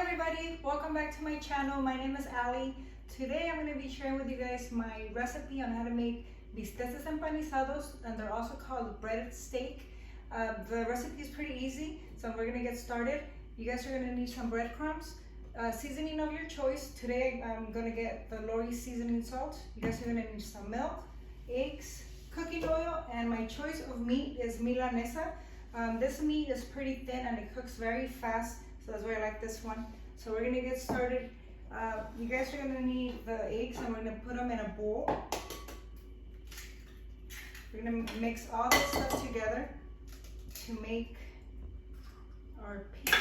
everybody, welcome back to my channel. My name is Ali. Today I'm going to be sharing with you guys my recipe on how to make Bistec Empanizados, and they're also called breaded steak. The recipe is pretty easy, so we're going to get started. You guys are going to need some breadcrumbs, seasoning of your choice. Today I'm going to get the Lori seasoning salt. You guys are going to need some milk, eggs, cooking oil, and my choice of meat is Milanesa. This meat is pretty thin and it cooks very fast, so that's why I like this one. So we're gonna get started. You guys are gonna need the eggs, and we're gonna put them in a bowl. We're gonna mix all this stuff together to make our paste.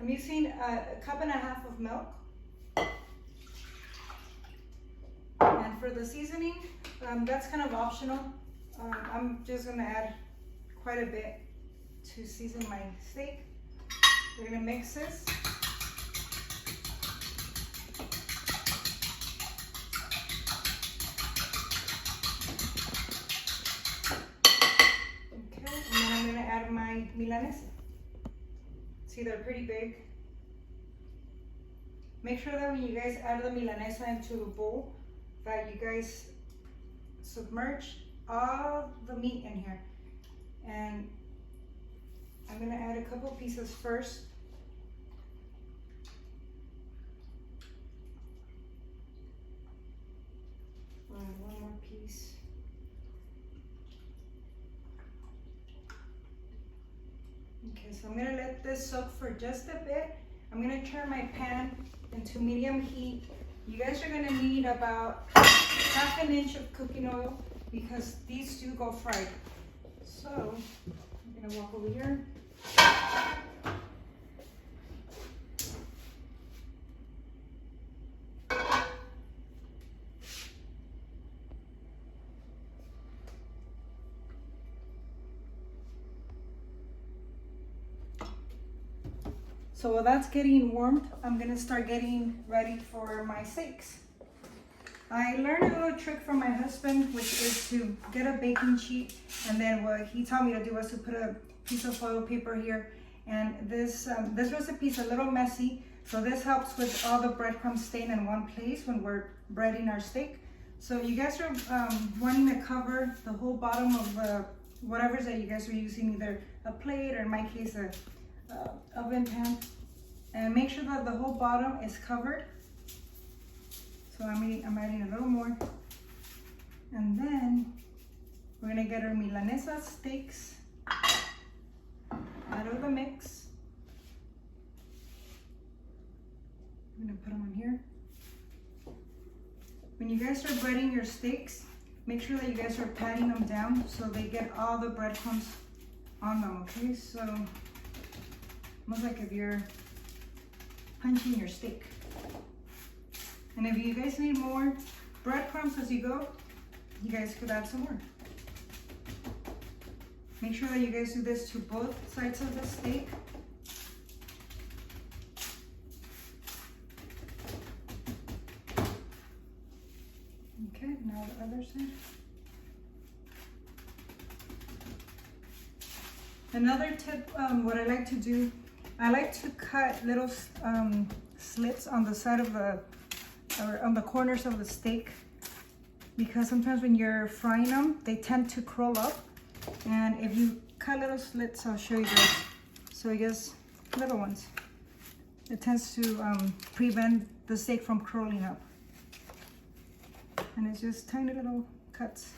I'm using a cup and a half of milk. And for the seasoning, that's kind of optional. I'm just gonna add quite a bit to season my steak. We're gonna mix this. Okay, and then I'm gonna add my Milanesa. See, they're pretty big. Make sure that when you guys add the Milanesa into a bowl, that you guys submerge all the meat in here. And I'm gonna add a couple pieces first. One more piece. Okay, so I'm gonna let this soak for just a bit. I'm gonna turn my pan into medium heat. You guys are gonna need about half an inch of cooking oil because these do go fried. So I'm gonna walk over here. So while that's getting warmed, I'm gonna start getting ready for my steaks. I learned a little trick from my husband, which is to get a baking sheet, and then what he taught me to do was to put a piece of foil paper here. And this recipe is a little messy, so this helps with all the breadcrumbs staying in one place when we're breading our steak. So you guys are wanting to cover the whole bottom of the whatever that you guys are using, either a plate or in my case a oven pan, and make sure that the whole bottom is covered. So I'm adding a little more, and then we're gonna get our Milanesa steaks out of the mix. I'm gonna put them on here. When you guys are breading your steaks, make sure that you guys are patting them down so they get all the breadcrumbs on them, okay? So almost like if you're punching your steak. And if you guys need more breadcrumbs as you go, you guys could add some more. Make sure that you guys do this to both sides of the steak. Okay, now the other side. Another tip, what I like to do, I like to cut little slits on the side of or on the corners of the steak, because sometimes when you're frying them, they tend to curl up. And if you cut little slits, I'll show you guys. So just little ones. It tends to prevent the steak from curling up. And it's just tiny little cuts.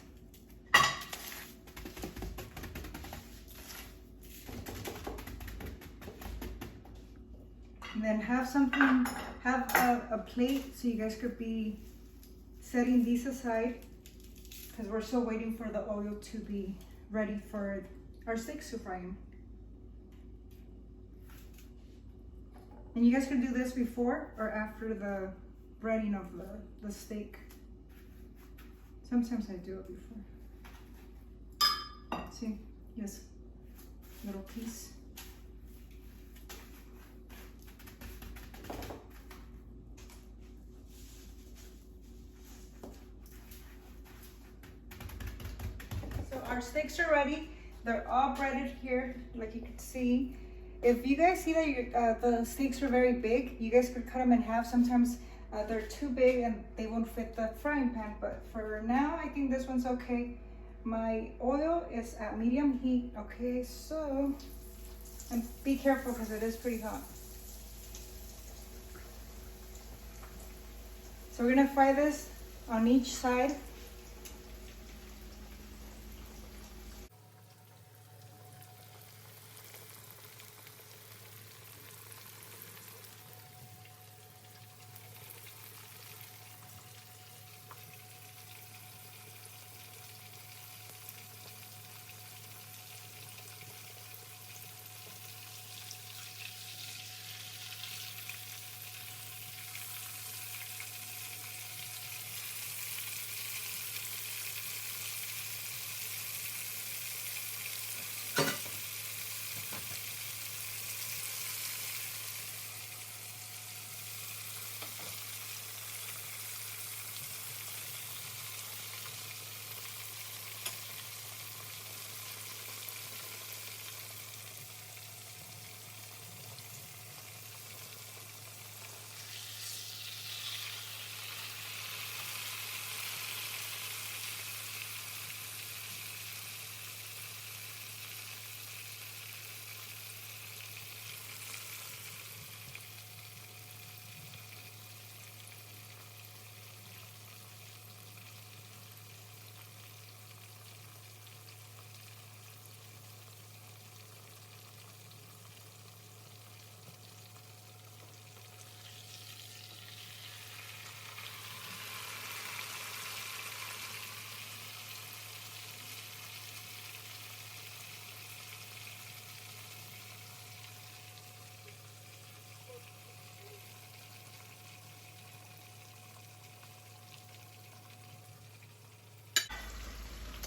And then have a plate so you guys could be setting these aside, because we're still waiting for the oil to be ready for our steaks to fry in. And you guys can do this before or after the breading of the steak. Sometimes I do it before. See, yes, little piece. Our steaks are ready. They're all breaded here, like you can see. If you guys see that the steaks are very big, you guys could cut them in half. Sometimes they're too big and they won't fit the frying pan, but for now, I think this one's okay. My oil is at medium heat, okay, so, and be careful because it is pretty hot. So we're gonna fry this on each side.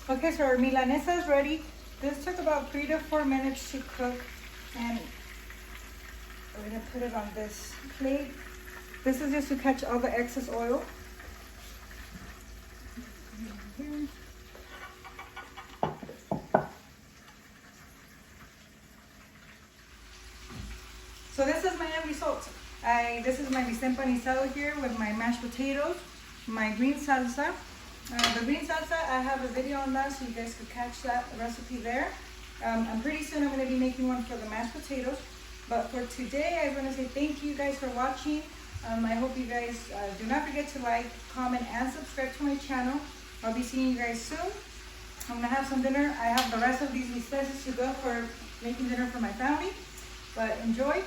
Okay, so our milanesa is ready. This took about 3 to 4 minutes to cook, and we're gonna put it on this plate. This is just to catch all the excess oil. So this is my end result. This is my Bistec Empanizado here with my mashed potatoes, my green salsa. The green salsa, I have a video on that, so you guys could catch that recipe there. And pretty soon I'm going to be making one for the mashed potatoes. But for today, I want to say thank you guys for watching. I hope you guys do not forget to like, comment, and subscribe to my channel. I'll be seeing you guys soon. I'm going to have some dinner. I have the rest of these bistecs to go for making dinner for my family. But enjoy.